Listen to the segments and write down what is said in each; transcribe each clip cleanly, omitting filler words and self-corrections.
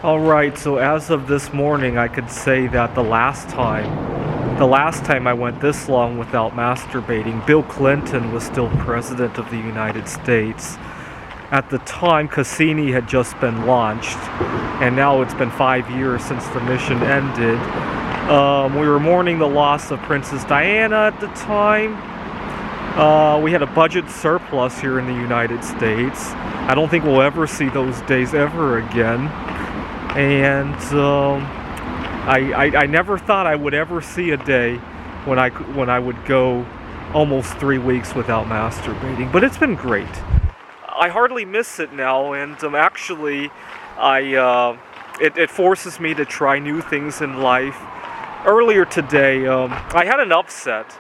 Alright, so as of this morning, I could say that the last time I went this long without masturbating, Bill Clinton was still President of the United States. At the time, Cassini had just been launched, and now it's been 5 years since the mission ended. We were mourning the loss of Princess Diana at the time. We had a budget surplus here in the United States. I don't think we'll ever see those days ever again. And I never thought I would ever see a day when I would go almost 3 weeks without masturbating. But it's been great. I hardly miss it now, and actually, it forces me to try new things in life. Earlier today, I had an upset,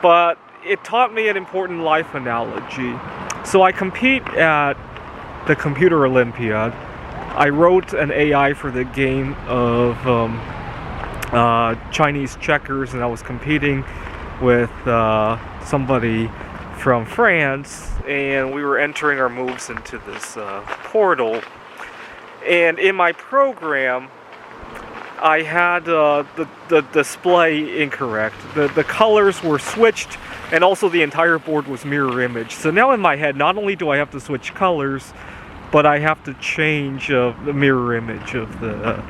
but it taught me an important life analogy. So I compete at the Computer Olympiad. I wrote an AI for the game of Chinese checkers, and I was competing with somebody from France, and we were entering our moves into this portal. And in my program, I had the display incorrect. The colors were switched, and also the entire board was mirror image. So now in my head, not only do I have to switch colors, but I have to change the mirror image of the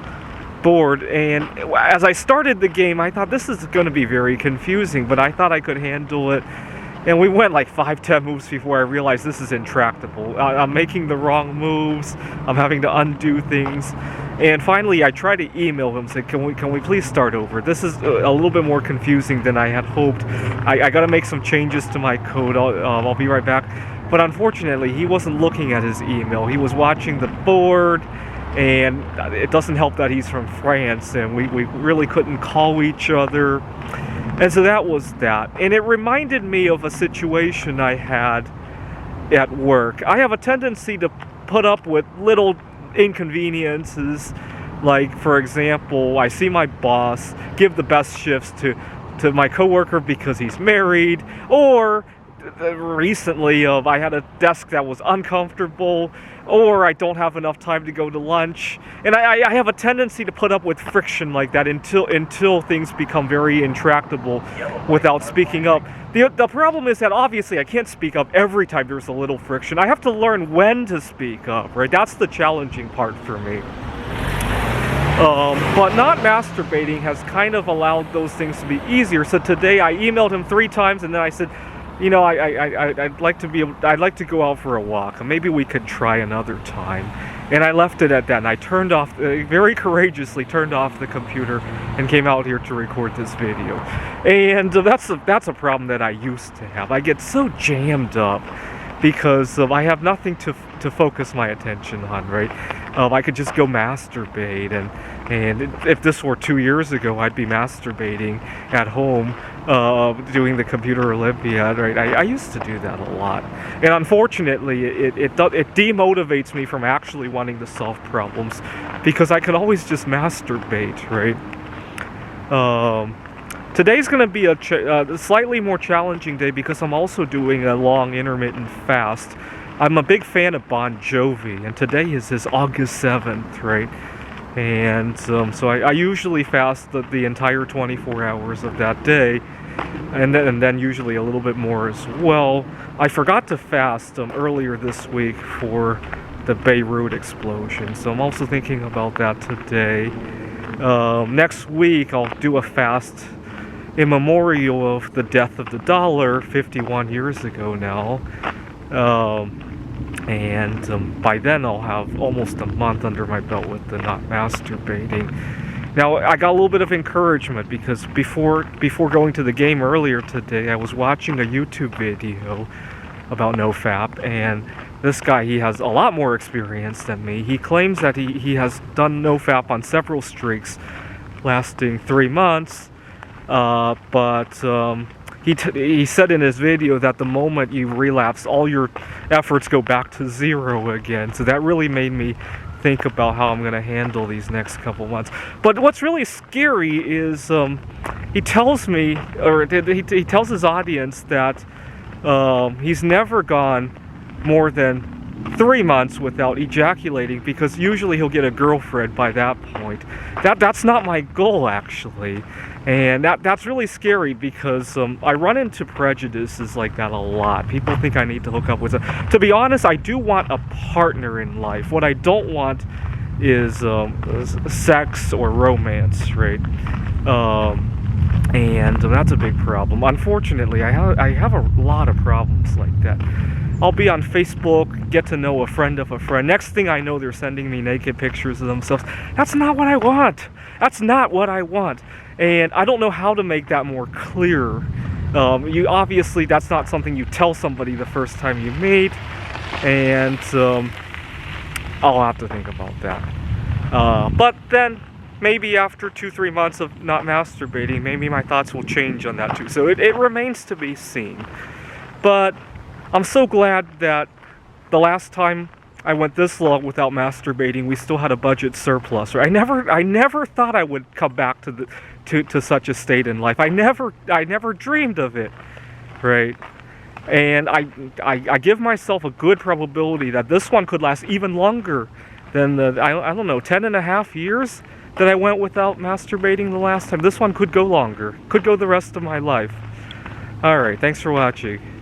board. And as I started the game, I thought this is going to be very confusing, but I thought I could handle it. And we went like 5-10 moves before I realized this is intractable. I'm making the wrong moves. I'm having to undo things. And finally, I tried to email him, saying, can we please start over? This is a little bit more confusing than I had hoped. I got to make some changes to my code. I'll be right back. But unfortunately, he wasn't looking at his email. He was watching the board, and it doesn't help that he's from France, and we really couldn't call each other. And so that was that. And it reminded me of a situation I had at work. I have a tendency to put up with little inconveniences. Like, for example, I see my boss give the best shifts to my coworker because he's married, or recently I had a desk that was uncomfortable, or I don't have enough time to go to lunch, and I have a tendency to put up with friction like that until things become very intractable without speaking up. The problem is that obviously I can't speak up every time there's a little friction. I have to learn when to speak up, right? That's the challenging part for me. But not masturbating has kind of allowed those things to be easier. So today I emailed him 3 times, and then I said, you know, I'd like to go out for a walk. Maybe we could try another time. And I left it at that. And I very courageously turned off the computer and came out here to record this video. And that's a problem that I used to have. I get so jammed up because I have nothing to focus my attention on, right? I could just go masturbate, and if this were 2 years ago, I'd be masturbating at home, doing the Computer Olympiad, right? I used to do that a lot, and unfortunately, it demotivates me from actually wanting to solve problems, because I can always just masturbate, right? Today's going to be a slightly more challenging day because I'm also doing a long intermittent fast. I'm a big fan of Bon Jovi, and today is his August 7th, right? And so I usually fast the entire 24 hours of that day, and then usually a little bit more as well. I forgot to fast earlier this week for the Beirut explosion, so I'm also thinking about that today. Next week I'll do a fast in memorial of the death of the dollar 51 years ago now. And by then I'll have almost a month under my belt with the not masturbating. Now, I got a little bit of encouragement because before going to the game earlier today, I was watching a YouTube video about NoFap, and this guy, he has a lot more experience than me. He claims that he has done NoFap on several streaks lasting 3 months, but he said in his video that the moment you relapse, all your efforts go back to 0 again. So that really made me think about how I'm going to handle these next couple months. But what's really scary is he tells me, or he tells his audience that he's never gone more than 3 months without ejaculating, because usually he'll get a girlfriend by that point. That's not my goal, actually. And that's really scary, because I run into prejudices like that a lot. People think I need to hook up with to be honest, I do want a partner in life. What I don't want is sex or romance, right? And that's a big problem. Unfortunately, I have a lot of problems like that. I'll be on Facebook, get to know a friend of a friend. Next thing I know, they're sending me naked pictures of themselves. That's not what I want. That's not what I want. And I don't know how to make that more clear. You obviously, that's not something you tell somebody the first time you meet. And I'll have to think about that. But then, maybe after 2-3 months of not masturbating, maybe my thoughts will change on that too. So it remains to be seen. But I'm so glad that the last time I went this long without masturbating, we still had a budget surplus. Right? I never thought I would come back to such a state in life. I never dreamed of it, right? And I give myself a good probability that this one could last even longer than the I don't know 10.5 years that I went without masturbating the last time. This one could go longer, could go the rest of my life. All right, thanks for watching.